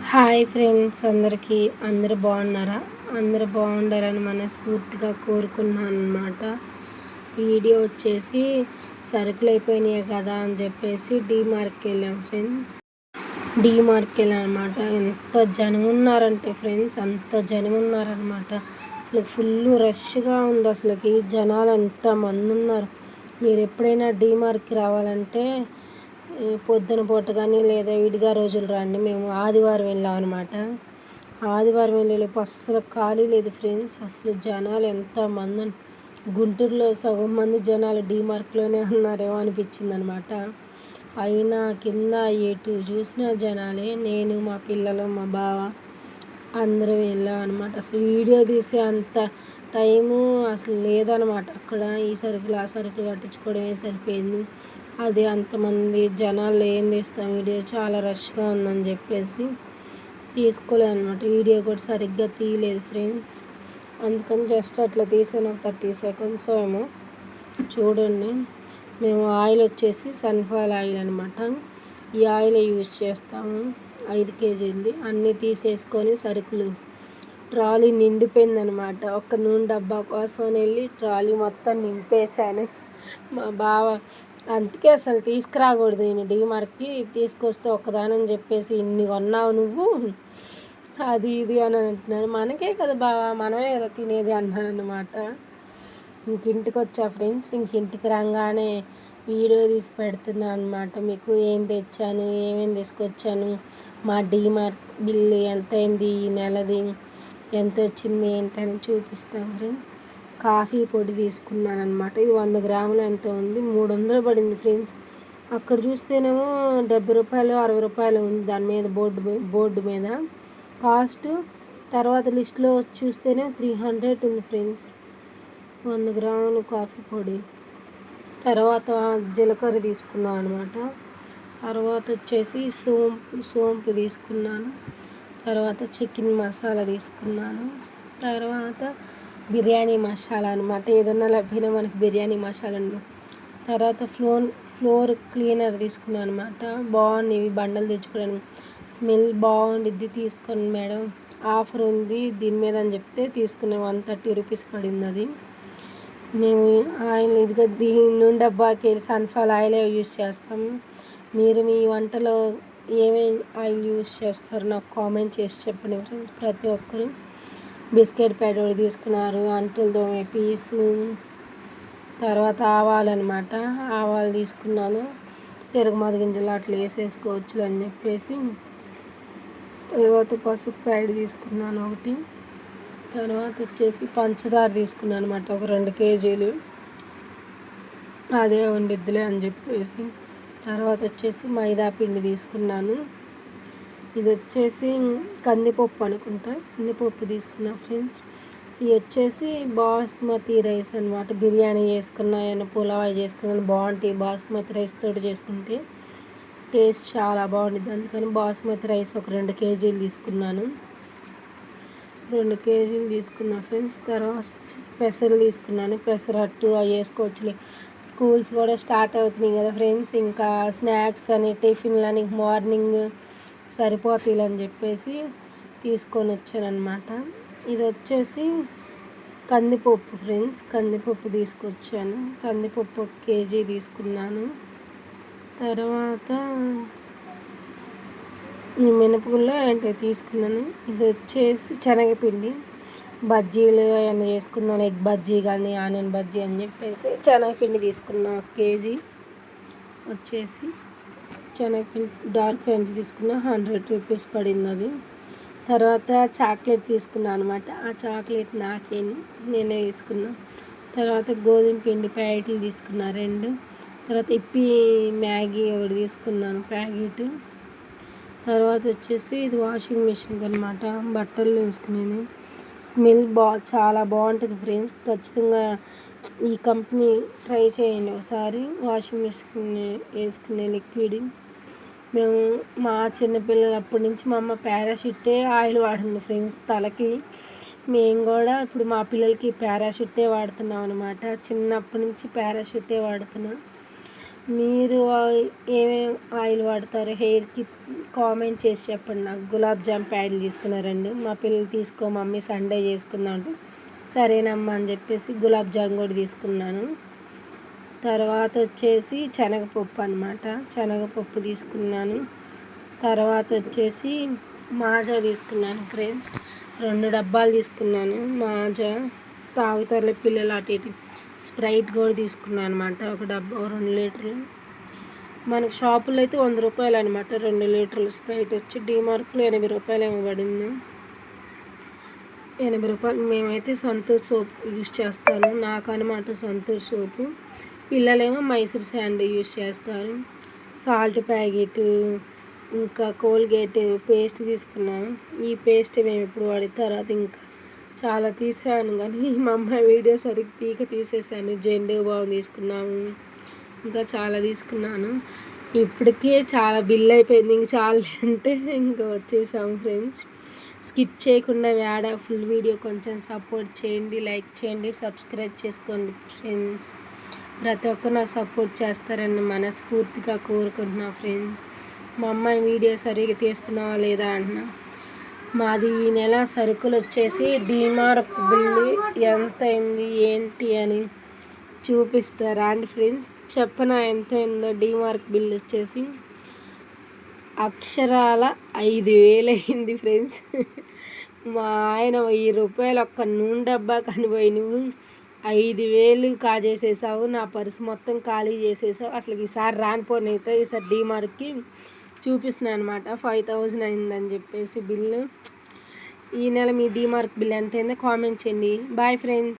Hi friends, అందరూ బాగున్నారా? అందరూ బాగుండాలని మనస్ఫూర్తిగా కోరుకున్నాను అన్నమాట. వీడియో వచ్చేసి సరుకులు అయిపోయినాయి కదా అని చెప్పేసి డీమార్ట్కి వెళ్ళాం ఫ్రెండ్స్. డీమార్ట్కి వెళ్ళాం అనమాట. ఎంత జనం ఉన్నారంటే ఫ్రెండ్స్, అంత జనం ఉన్నారనమాట. అసలు ఫుల్ రష్గా ఉంది. అసలుకి జనాలు ఎంతమంది ఉన్నారు. మీరు ఎప్పుడైనా డీమార్ట్కి రావాలంటే పొద్దున పూట కానీ లేదా విడిగా రోజులు రండి. మేము ఆదివారం వెళ్ళాం అనమాట. ఆదివారం వెళ్ళేలోపు అస్సలు ఖాళీ లేదు ఫ్రెండ్స్. అసలు జనాలు ఎంతమంది, గుంటూరులో సగం మంది జనాలు డీమార్ట్లోనే ఉన్నారేమో అనిపించింది అనమాట. అయినా కింద ఎటు చూసిన జనాలే. నేను, మా పిల్లలు, మా బావ అందరం వెళ్ళాం అనమాట. అసలు వీడియో తీసే అంత టైము అసలు లేదనమాట. అక్కడ ఈ సరుకులు ఆ సరుకులు కట్టించుకోవడమే సరిపోయింది. అది అంతమంది జనాలు ఏం తీస్తాం, వీడియో చాలా రష్గా ఉందని చెప్పేసి తీసుకోలేదు అనమాట. వీడియో కూడా సరిగ్గా తీయలేదు ఫ్రెండ్స్. అందుకని జస్ట్ అట్లా తీసాను, ఒక 30 సెకండ్స్ ఏమో. చూడండి, మేము ఆయిల్ వచ్చేసి సన్ఫ్లవర్ ఆయిల్ అనమాట. ఈ ఆయిల్ యూజ్ చేస్తాము. 5 కేజీలది. అన్నీ తీసేసుకొని సరుకులు ట్రాలీ నిండిపోయిందనమాట. ఒక నూనె డబ్బా కోసం అని వెళ్ళి ట్రాలీ మొత్తం నింపేశాను. మా బావ అందుకే అసలు తీసుకురాకూడదు నేను డీమార్ట్కి, తీసుకొస్తే ఒక్కదానని చెప్పేసి ఇన్ని కొన్నావు నువ్వు, అది ఇది అని అంటున్నాడు. మనకే కదా బావ, మనమే కదా తినేది అన్నాను అనమాట. ఇంటికి వచ్చా ఫ్రెండ్స్. ఇంటికి రాగానే వీడియో తీసి పెడుతున్నాను అనమాట. మీకు ఏం తెచ్చాను, ఏమేమి తీసుకొచ్చాను, మా డీమార్ట్ బిల్లు ఎంత అయింది, ఈ నెలది ఎంత వచ్చింది ఏంటని చూపిస్తాం ఫ్రెండ్స్. కాఫీ పొడి తీసుకున్నాను అనమాట. ఇది 100 గ్రాములు ఎంత ఉంది, 300 పడింది ఫ్రెండ్స్. అక్కడ చూస్తేనేమో 70 రూపాయలు 60 రూపాయలు ఉంది దాని మీద, బోర్డు మీద కాస్ట్. తర్వాత లిస్ట్లో చూస్తేనే 300 ఉంది ఫ్రెండ్స్ 100 గ్రాములు కాఫీ పొడి. తర్వాత జీలకర్ర తీసుకున్నాను అనమాట. తర్వాత వచ్చేసి సోంపు తీసుకున్నాను. తర్వాత చికెన్ మసాలా తీసుకున్నాను. తర్వాత బిర్యానీ మసాలా అనమాట. ఏదన్నా లభ్యన మనకి బిర్యానీ మసాలా. తర్వాత ఫ్లోర్ క్లీనర్ తీసుకున్నాను అనమాట. బాగుంది, ఇవి బండలు తెచ్చుకోవడానికి. స్మెల్ బాగుండిద్ది, తీసుకోండి మేడం, ఆఫర్ ఉంది దీని మీద అని చెప్తే తీసుకునే 130 రూపీస్ పడింది అది. మేము ఆయిల్ ఇదిగా దీని డబ్బాకి సన్ఫ్లవర్ ఆయిల్ యూజ్ చేస్తాము. మీరు మీ వంటలో ఏమేమి ఆయిల్ యూజ్ చేస్తారో నాకు కామెంట్ చేసి చెప్పండి ఫ్రెండ్స్. ప్రతి ఒక్కరు బిస్కెట్ ప్యాకెట్ తీసుకున్నారు, అంటులు తోమే పీసు, తర్వాత ఆవాలన్నమాట. ఆవాలు తీసుకున్నాను. తిరగమాత గింజలు అట్లా వేసేసుకోవచ్చు అని చెప్పేసి. తర్వాత పసుపు ప్యాకెట్ తీసుకున్నాను ఒకటి. తర్వాత వచ్చేసి పంచదార తీసుకున్నాను అనమాట, ఒక 2 కేజీలు. అదే వండిద్దిలే అని చెప్పేసి. తర్వాత వచ్చేసి మైదా పిండి తీసుకున్నాను. ఇది వచ్చేసి కందిపప్పు అనుకుంటా, కందిపప్పు తీసుకున్నా ఫ్రెండ్స్. ఇది వచ్చేసి బాస్మతి రైస్ అనమాట. బిర్యానీ చేసుకున్నా, ఏమైనా పులావ్ చేసుకున్నా బాగుంటాయి బాస్మతి రైస్ తోటి చేసుకుంటే. టేస్ట్ చాలా బాగుంటుంది. అందుకని బాస్మతి రైస్ ఒక 2 కేజీలు తీసుకున్నాను. 2 కేజీలు తీసుకున్నా ఫ్రెండ్స్. తర్వాత వచ్చేసి పెసలు తీసుకున్నాను. పెసరట్టు అవి వేసుకోవచ్చులే, స్కూల్స్ కూడా స్టార్ట్ అవుతున్నాయి కదా ఫ్రెండ్స్. ఇంకా స్నాక్స్ అని, టిఫిన్లు అని మార్నింగ్ సరిపోతాయి అని చెప్పేసి తీసుకొని వచ్చాను అనమాట. ఇది వచ్చేసి కందిపప్పు ఫ్రెండ్స్. కందిపప్పు తీసుకొచ్చాను. కందిపప్పు 1 కేజీ తీసుకున్నాను. తర్వాత మినపగుళ్ళు ఏంటో తీసుకున్నాను. ఇది వచ్చేసి శనగపిండి. బజ్జీలు ఏమైనా చేసుకున్నాను, ఎగ్ బజ్జీ కానీ ఆనియన్ బజ్జీ అని చెప్పేసి శనగపిండి తీసుకున్నాను. 1 కేజీ వచ్చేసి శనగపిండి డార్క్ ఫ్యాన్స్ తీసుకున్నా, 100 రూపీస్ పడింది అది. తర్వాత చాక్లెట్ తీసుకున్నాను అనమాట. ఆ చాక్లెట్ నేనే తీసుకున్నా. తర్వాత గోధుమ పిండి ప్యాకెట్లు తీసుకున్నా 2. తర్వాత ఇప్పి మ్యాగీ ఒకటి తీసుకున్నాను ప్యాకెట్. తర్వాత వచ్చేసి ఇది వాషింగ్ మిషన్ అనమాట, బట్టలు వేసుకునేది. స్మెల్ చాలా బాగుంటుంది ఫ్రెండ్స్. ఖచ్చితంగా ఈ కంపెనీ ట్రై చేయండి ఒకసారి. వాషింగ్ మిషన్ వేసుకునే లిక్విడ్. మేము మా చిన్నపిల్లలు అప్పటి నుంచి మా అమ్మ పారాషూటే ఆయిల్ వాడింది ఫ్రెండ్స్ తలకి. మేము కూడా ఇప్పుడు మా పిల్లలకి పారాషూటే వాడుతున్నాం అనమాట. చిన్నప్పటి నుంచి పారాషూటే వాడుతున్నాం. మీరు ఏమేమి ఆయిల్ వాడతారు హెయిర్కి కామెంట్ చేసి చెప్పండి నాకు. గులాబ్ జామ్ ప్యాడ్లు తీసుకున్నారండి మా పిల్లలు. తీసుకో మమ్మీ సండే చేసుకుందాం అంటే సరేనమ్మా అని చెప్పేసి గులాబ్ జామ్ కూడా తీసుకున్నాను. తర్వాత వచ్చేసి శనగపప్పు అనమాట, శనగపప్పు తీసుకున్నాను. తర్వాత వచ్చేసి మాజా తీసుకున్నాను ఫ్రెండ్స్, 2 డబ్బాలు తీసుకున్నాను మాజా. తాగుతారులే పిల్లలు అటు ఇటు. స్ప్రైట్ కూడా తీసుకున్నాను అనమాట, ఒక డబ్బా 2 లీటర్లు. మనకు షాపులో అయితే 100 రూపాయలు అనమాట 2 లీటర్లు స్ప్రైట్ వచ్చి. డీమార్ట్లో 80 రూపాయలు ఏమో పడింది, 80 రూపాయలు. మేమైతే సంతూర్ సోప్ యూస్ చేస్తాను, నాకు అనమాట సంతూర్ సోపు. పిల్లలేమో మైసూర్ శాండీ యూస్ చేస్తారు. సాల్ట్ ప్యాకెట్, ఇంకా కోల్గేట్ పేస్ట్ తీసుకున్నాను. ఈ పేస్ట్ మేము ఇప్పుడు వాడి తర్వాత ఇంకా చాలా తీసాను కానీ మా అమ్మాయి వీడియో సరిగ్గా తీసేసాను. జెండు బామ్ తీసుకున్నాము, ఇంకా చాలా తీసుకున్నాను. ఇప్పటికే చాలా బిల్ అయిపోయింది, ఇంక చాలా అంటే ఇంకా వచ్చేసాము ఫ్రెండ్స్. స్కిప్ చేయకుండా ఫుల్ వీడియో కొంచెం సపోర్ట్ చేయండి, లైక్ చేయండి, సబ్స్క్రైబ్ చేసుకోండి ఫ్రెండ్స్. ప్రతి ఒక్కరు నాకు సపోర్ట్ చేస్తారని మనస్ఫూర్తిగా కోరుకుంటున్నా ఫ్రెండ్స్. మా అమ్మాయి వీడియో సరిగ్గా తీస్తున్నావా లేదా అంటున్నా. మాది ఈ నెల సరుకులు వచ్చేసి డీమార్ట్ బిల్లు ఎంత అయింది ఏంటి అని చూపిస్తారా అండి ఫ్రెండ్స్. చెప్పనా ఎంత అయిందో? డీమార్ట్ బిల్ వచ్చేసి అక్షరాల 5,000 అయింది ఫ్రెండ్స్. మా ఆయన 1000 రూపాయలు ఒక్క నూనె డబ్బా కనిపోయి, నువ్వు 5,000 కాజేసేసావు, నా పర్సు మొత్తం ఖాళీ చేసేసావు. అసలు ఈసారి రానిపోనైతే ఈసారి డీమార్ట్కి చూపిస్తున్నాను అనమాట. 5,000 అయిందని చెప్పేసి బిల్లు. ఈ నెల మీ డీమార్ట్ బిల్ ఎంత అయిందో కామెంట్ చేయండి. Bye friends.